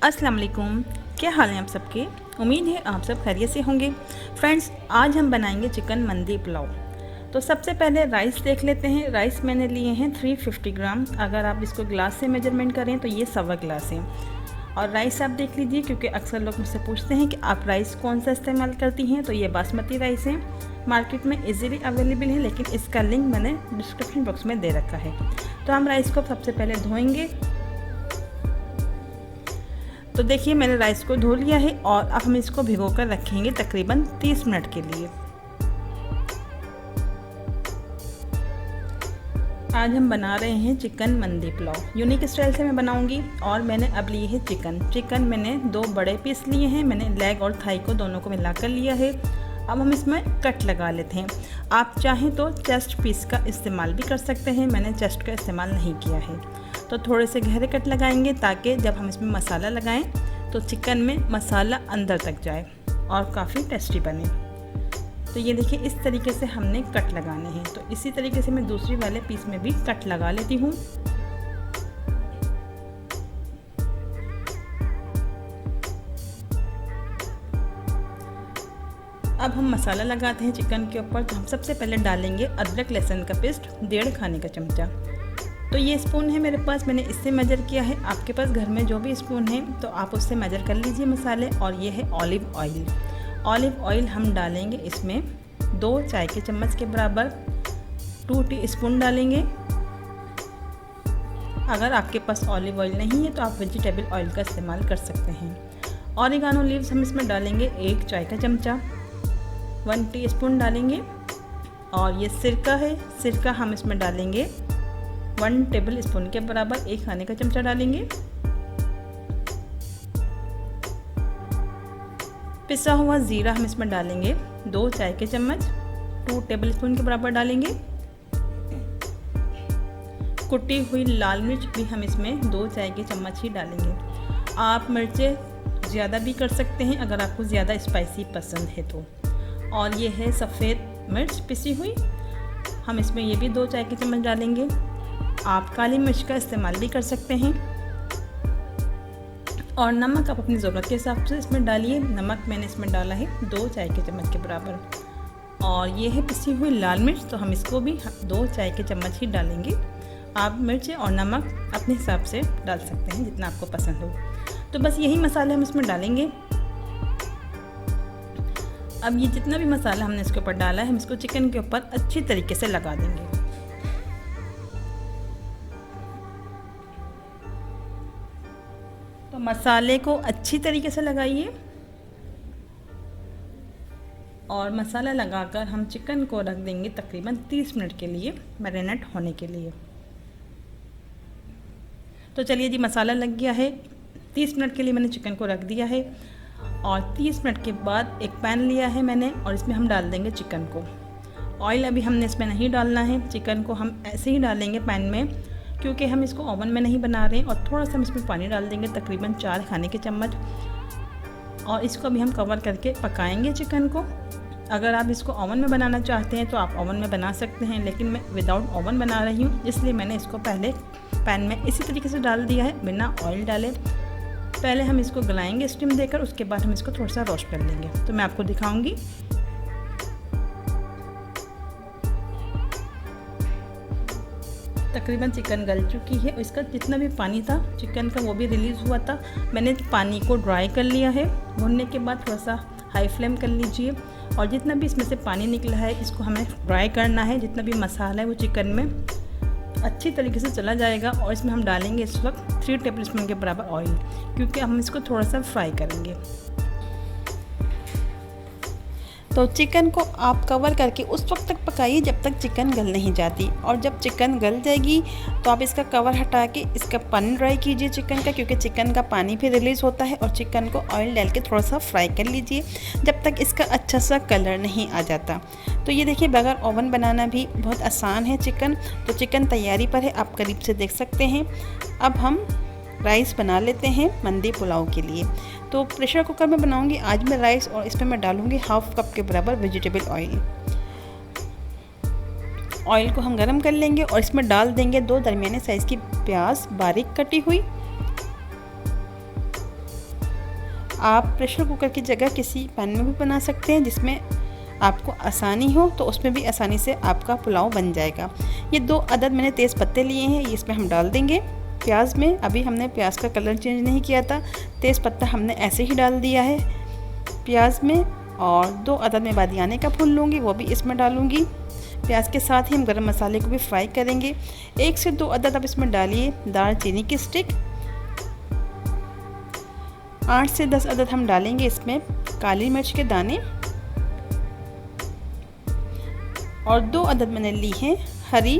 अस्सलाम वालेकुम। क्या हाल है आप सबके। उम्मीद है आप सब खैरियत से होंगे। फ्रेंड्स, आज हम बनाएंगे चिकन मंदी पुलाव। तो सबसे पहले राइस देख लेते हैं। राइस मैंने लिए हैं 350 ग्राम। अगर आप इसको ग्लास से मेजरमेंट करें तो ये 1.25 ग्लास है। और राइस आप देख लीजिए, क्योंकि अक्सर लोग मुझसे पूछते हैं कि आप राइस कौन सा इस्तेमाल करती हैं। तो ये बासमती राइस है, मार्केट में इजीली अवेलेबल है, लेकिन इसका लिंक मैंने डिस्क्रिप्शन बॉक्स में दे रखा है। तो हम राइस को सबसे पहले धोएंगे। तो देखिए, मैंने राइस को धो लिया है और अब हम इसको भिगो कर रखेंगे तकरीबन 30 मिनट के लिए। आज हम बना रहे हैं चिकन मंदी पुलाव। यूनिक स्टाइल से मैं बनाऊंगी। और मैंने अब लिए है चिकन मैंने 2 बड़े पीस लिए हैं। मैंने लेग और थाई को दोनों को मिलाकर लिया है। अब हम इसमें कट लगा लेते हैं। आप चाहें तो चेस्ट पीस का इस्तेमाल भी कर सकते हैं। मैंने चेस्ट का इस्तेमाल नहीं किया है। तो थोड़े से गहरे कट लगाएंगे ताकि जब हम इसमें मसाला लगाएं तो चिकन में मसाला अंदर तक जाए और काफ़ी टेस्टी बने। तो ये देखिए, इस तरीके से हमने कट लगाने हैं। तो इसी तरीके से मैं दूसरी वाले पीस में भी कट लगा लेती हूँ। अब हम मसाला लगाते हैं चिकन के ऊपर। तो हम सबसे पहले डालेंगे अदरक लहसुन का पेस्ट 1.5 खाने का चमचा। तो ये स्पून है मेरे पास, मैंने इससे मेजर किया है। आपके पास घर में जो भी स्पून है तो आप उससे मेजर कर लीजिए मसाले। और ये है ऑलिव ऑयल हम डालेंगे इसमें 2 चाय के चम्मच के बराबर। 2 टीस्पून डालेंगे। अगर आपके पास ऑलिव ऑयल नहीं है तो आप वेजिटेबल ऑयल का इस्तेमाल कर सकते हैं। ऑरिगानो लीव्स हम इसमें डालेंगे 1 चाय का चमचा, 1 टीस्पून डालेंगे। और ये सिरका है, सिरका हम इसमें डालेंगे 1 टेबल स्पून के बराबर, 1 खाने का चमचा डालेंगे। पिसा हुआ ज़ीरा हम इसमें डालेंगे 2 चाय के चम्मच, 2 टेबल स्पून के बराबर डालेंगे। कुटी हुई लाल मिर्च भी हम इसमें 2 चाय के चम्मच ही डालेंगे। आप मिर्चें ज़्यादा भी कर सकते हैं अगर आपको ज़्यादा स्पाइसी पसंद है तो। और ये है सफ़ेद मिर्च पिसी हुई, हम इसमें ये भी 2 चाय के चम्मच डालेंगे। आप काली मिर्च का इस्तेमाल भी कर सकते हैं। और नमक आप अपनी ज़रूरत के हिसाब से इसमें डालिए। नमक मैंने इसमें डाला है 2 चाय के चम्मच के बराबर। और ये है पिसी हुई लाल मिर्च, तो हम इसको भी 2 चाय के चम्मच ही डालेंगे। आप मिर्च और नमक अपने हिसाब से डाल सकते हैं जितना आपको पसंद हो। तो बस यही मसाले हम इसमें डालेंगे। अब ये जितना भी मसाला हमने इसके ऊपर डाला है, हम इसको चिकन के ऊपर अच्छी तरीके से लगा देंगे। तो मसाले को अच्छी तरीके से लगाइए। और मसाला लगाकर हम चिकन को रख देंगे तकरीबन 30 मिनट के लिए मैरिनेट होने के लिए। तो चलिए जी, मसाला लग गया है। 30 मिनट के लिए मैंने चिकन को रख दिया है। और 30 मिनट के बाद एक पैन लिया है मैंने और इसमें हम डाल देंगे चिकन को। ऑयल अभी हमने इसमें नहीं डालना है। चिकन को हम ऐसे ही डालेंगे पैन में, क्योंकि हम इसको ओवन में नहीं बना रहे हैं। और थोड़ा सा हम इसमें पानी डाल देंगे, तकरीबन 4 खाने के चम्मच। और इसको अभी हम कवर करके पकाएंगे चिकन को। अगर आप इसको ओवन में बनाना चाहते हैं तो आप ओवन में बना सकते हैं, लेकिन मैं विदाउट ओवन बना रही हूँ, इसलिए मैंने इसको पहले पैन में इसी तरीके से डाल दिया है, बिना ऑयल डाले। पहले हम इसको गलाएंगे स्टीम देकर, उसके बाद हम इसको थोड़ा सा रोस्ट कर लेंगे। तो मैं आपको दिखाऊंगी। तकरीबन चिकन गल चुकी है। इसका जितना भी पानी था चिकन का वो भी रिलीज़ हुआ था। मैंने पानी को ड्राई कर लिया है। भुनने के बाद थोड़ा सा हाई फ्लेम कर लीजिए। और जितना भी इसमें से पानी निकला है इसको हमें ड्राई करना है। जितना भी मसाला है वो चिकन में अच्छी तरीके से चला जाएगा। और इसमें हम डालेंगे इस वक्त 3 टेबल स्पून के बराबर ऑयल, क्योंकि हम इसको थोड़ा सा फ्राई करेंगे। तो चिकन को आप कवर करके उस वक्त तक पकाइए जब तक चिकन गल नहीं जाती। और जब चिकन गल जाएगी तो आप इसका कवर हटा के इसका पानी ड्राई कीजिए चिकन का, क्योंकि चिकन का पानी भी रिलीज़ होता है। और चिकन को ऑयल डाल के थोड़ा सा फ्राई कर लीजिए जब तक इसका अच्छा सा कलर नहीं आ जाता। तो ये देखिए, बगैर ओवन बनाना भी बहुत आसान है चिकन। तो चिकन तैयारी पर है, आप करीब से देख सकते हैं। अब हम राइस बना लेते हैं मंदी पुलाव के लिए। तो प्रेशर कुकर में बनाऊंगी आज मैं राइस। और इसमें मैं डालूंगी 1/2 कप के बराबर वेजिटेबल ऑयल। ऑयल को हम गरम कर लेंगे और इसमें डाल देंगे 2 दरमियाने साइज़ की प्याज बारीक कटी हुई। आप प्रेशर कुकर की जगह किसी पैन में भी बना सकते हैं जिसमें आपको आसानी हो, तो उसमें भी आसानी से आपका पुलाव बन जाएगा। ये 2 अदद मैंने तेज़ पत्ते लिए हैं, ये इसमें हम डाल देंगे। प्याज में अभी हमने प्याज का कलर चेंज नहीं किया था, तेज़ पत्ता हमने ऐसे ही डाल दिया है प्याज में। और 2 अदद में बादियाने का फूल लूँगी, वो भी इसमें डालूँगी। प्याज के साथ ही हम गरम मसाले को भी फ्राई करेंगे। 1 से 2 अदद आप इसमें डालिए दालचीनी की स्टिक। 8 से 10 अदद हम डालेंगे इसमें काली मिर्च के दाने। और 2 अदद मैंने ली है हरी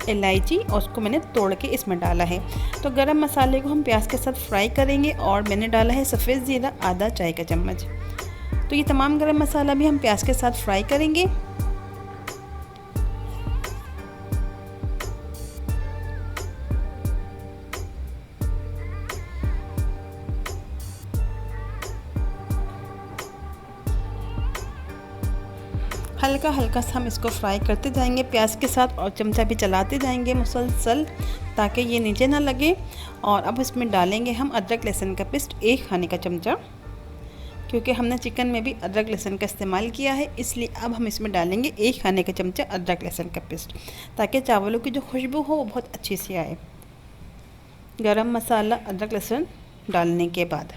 इलायची और उसको मैंने तोड़ के इसमें डाला है। तो गरम मसाले को हम प्याज के साथ फ्राई करेंगे। और मैंने डाला है सफ़ेद ज़ीरा आधा चाय का चम्मच। तो ये तमाम गरम मसाला भी हम प्याज के साथ फ्राई करेंगे। हल्का हल्का सा हम इसको फ्राई करते जाएंगे प्याज के साथ और चमचा भी चलाते जाएंगे मुसलसल, ताकि ये नीचे ना लगे। और अब इसमें डालेंगे हम अदरक लहसुन का पेस्ट 1 खाने का चमचा, क्योंकि हमने चिकन में भी अदरक लहसुन का इस्तेमाल किया है, इसलिए अब हम इसमें डालेंगे 1 खाने का चमचा अदरक लहसुन का पेस्ट, ताकि चावलों की जो खुशबू हो वो बहुत अच्छी सी आए। गरम मसाला अदरक लहसुन डालने के बाद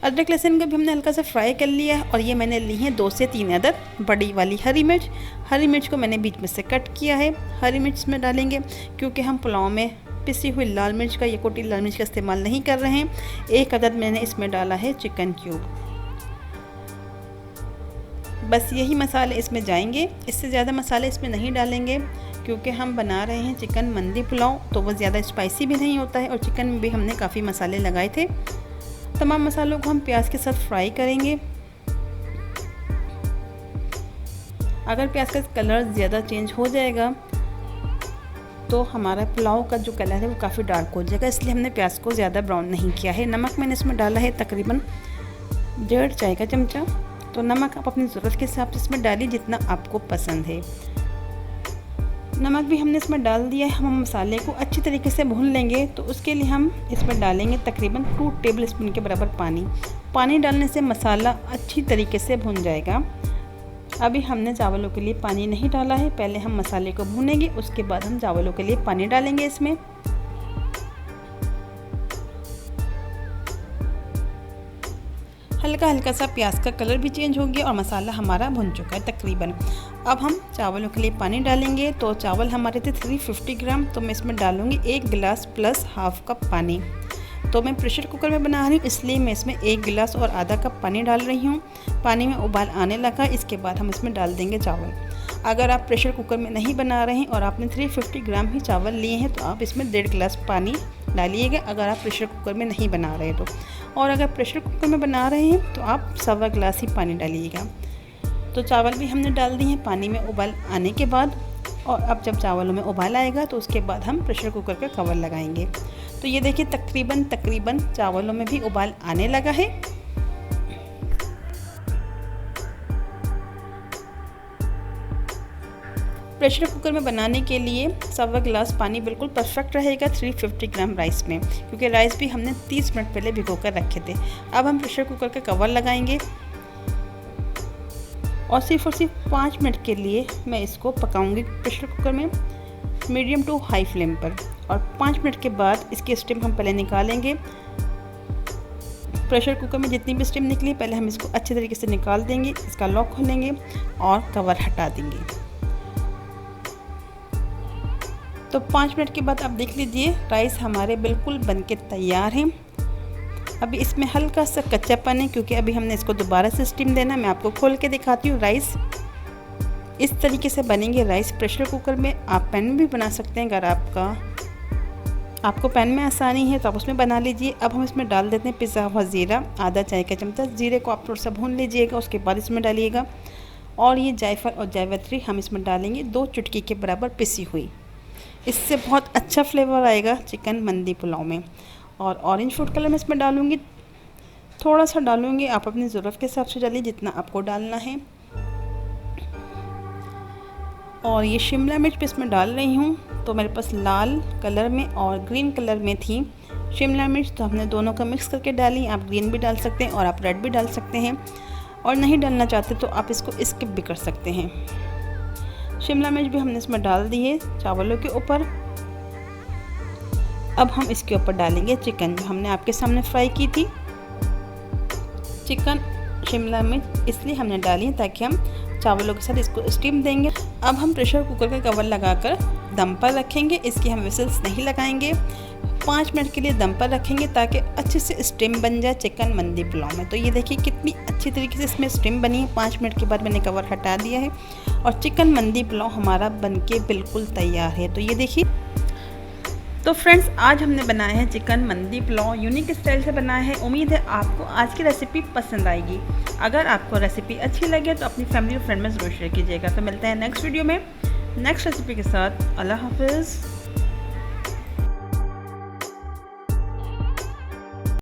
अदरक लहसुन को भी हमने हल्का सा फ्राई कर लिया है। और ये मैंने ली है 2 से 3 अदद बड़ी वाली हरी मिर्च। हरी मिर्च को मैंने बीच में से कट किया है। हरी मिर्च में डालेंगे क्योंकि हम पुलाव में पिसी हुई लाल मिर्च का या कोटी लाल मिर्च का इस्तेमाल नहीं कर रहे हैं। 1 अदद मैंने इसमें डाला है चिकन क्यूब। बस यही मसाले इसमें जाएंगे, इससे ज़्यादा मसाले इसमें नहीं डालेंगे, क्योंकि हम बना रहे हैं चिकन मंदी पुलाव, तो वो ज़्यादा स्पाइसी भी नहीं होता है। और चिकन में भी हमने काफ़ी मसाले लगाए थे। तमाम मसालों को हम प्याज के साथ फ्राई करेंगे। अगर प्याज का कलर ज़्यादा चेंज हो जाएगा तो हमारा पुलाव का जो कलर है वो काफ़ी डार्क हो जाएगा, इसलिए हमने प्याज को ज़्यादा ब्राउन नहीं किया है। नमक मैंने इसमें डाला है तकरीबन 1.5 चाय का चमचा। तो नमक आप अपनी ज़रूरत के हिसाब से इसमें डालिए जितना आपको पसंद है। नमक भी हमने इसमें डाल दिया है। हम मसाले को अच्छी तरीके से भून लेंगे, तो उसके लिए हम इसमें डालेंगे तकरीबन 2 टेबल स्पून के बराबर पानी। पानी डालने से मसाला अच्छी तरीके से भून जाएगा। अभी हमने चावलों के लिए पानी नहीं डाला है, पहले हम मसाले को भूनेंगे, उसके बाद हम चावलों के लिए पानी डालेंगे इसमें। हल्का हल्का सा प्याज का कलर भी चेंज हो गया और मसाला हमारा भुन चुका है तकरीबन। अब हम चावलों के लिए पानी डालेंगे। तो चावल हमारे थे 350 ग्राम, तो मैं इसमें डालूँगी 1 गिलास प्लस हाफ कप पानी। तो मैं प्रेशर कुकर में बना रही हूँ, इसलिए मैं इसमें 1 गिलास और आधा कप पानी डाल रही हूँ। पानी में उबाल आने लगा, इसके बाद हम इसमें डाल देंगे चावल। अगर आप प्रेशर कुकर में नहीं बना रहे हैं और आपने 350 ग्राम ही चावल लिए हैं, तो आप इसमें 1.5 गिलास पानी डालिएगा, अगर आप प्रेशर कुकर में नहीं बना रहे तो। और अगर प्रेशर कुकर में बना रहे हैं तो आप 1.25 गिलास ही पानी डालिएगा। तो चावल भी हमने डाल दिए हैं पानी में उबाल आने के बाद। और अब जब चावलों में उबाल आएगा तो उसके बाद हम प्रेशर कुकर का कवर लगाएंगे। तो ये देखिए तकरीबन चावलों में भी उबाल आने लगा है। प्रेशर कुकर में बनाने के लिए 1.25 गिलास पानी बिल्कुल परफेक्ट रहेगा 350 ग्राम राइस में, क्योंकि राइस भी हमने 30 मिनट पहले भिगो कर रखे थे। अब हम प्रेशर कुकर का कवर लगाएंगे और सिर्फ 5 मिनट के लिए मैं इसको पकाऊंगी प्रेशर कुकर में मीडियम टू हाई फ्लेम पर। और 5 मिनट के बाद इसकी स्टीम हम पहले निकालेंगे। प्रेशर कुकर में जितनी भी स्टीम निकली पहले हम इसको अच्छे तरीके से निकाल देंगे, इसका लॉक खोलेंगे और कवर हटा देंगे। तो 5 मिनट के बाद आप देख लीजिए राइस हमारे बिल्कुल बनके तैयार हैं। अभी इसमें हल्का सा कच्चापन है, क्योंकि अभी हमने इसको दोबारा से स्टीम देना। मैं आपको खोल के दिखाती हूँ। राइस इस तरीके से बनेंगे राइस प्रेशर कुकर में। आप पैन में भी बना सकते हैं, अगर आपको पैन में आसानी है तो आप उसमें बना लीजिए। अब हम इसमें डाल देते हैं पिसा हुआ ज़ीरा आधा चाय का चमचा। ज़ीरे को आप थोड़ा सा भून लीजिएगा, उसके बाद इसमें डालिएगा। और ये जायफल और जावित्री हम इसमें डालेंगे 2 चुटकी के बराबर पिसी हुई। इससे बहुत अच्छा फ्लेवर आएगा चिकन मंदी पुलाव में। और ऑरेंज फूड कलर मैं इसमें डालूँगी, थोड़ा सा डालूँगी, आप अपनी ज़रूरत के हिसाब से डालिए जितना आपको डालना है। और ये शिमला मिर्च भी इसमें डाल रही हूँ। तो मेरे पास लाल कलर में और ग्रीन कलर में थी, शिमला मिर्च तो हमने दोनों का मिक्स करके डाली, आप ग्रीन भी डाल सकते हैं और आप रेड भी डाल सकते हैं, और नहीं डालना चाहते तो आप इसको स्किप भी कर सकते हैं। शिमला मिर्च भी हमने इसमें डाल दी है चावलों के ऊपर। अब हम इसके ऊपर डालेंगे चिकन जो हमने आपके सामने फ्राई की थी। चिकन शिमला मिर्च इसलिए हमने डाली है ताकि हम चावलों के साथ इसको स्टीम देंगे। अब हम प्रेशर कुकर का कवर लगाकर दम पर रखेंगे, इसकी हम विसल्स नहीं लगाएंगे। 5 मिनट के लिए दम पर रखेंगे ताकि अच्छे से स्टीम बन जाए चिकन मंदी पुलाव में। तो ये देखिए कितनी अच्छी तरीके से इसमें स्टीम बनी है। 5 मिनट के बाद मैंने कवर हटा दिया है और चिकन मंदी पुलाव हमारा बनके बिल्कुल तैयार है। तो ये देखिए। तो फ्रेंड्स, आज हमने बनाया है चिकन मंदी पुलाव, यूनिक स्टाइल से बनाया है। उम्मीद है आपको आज की रेसिपी पसंद आएगी। अगर आपको रेसिपी अच्छी लगे तो अपनी फैमिली और फ्रेंड में ज़रूर शेयर कीजिएगा। तो मिलते हैं नेक्स्ट वीडियो में नेक्स्ट रेसिपी के साथ। अल्लाह हाफिज़।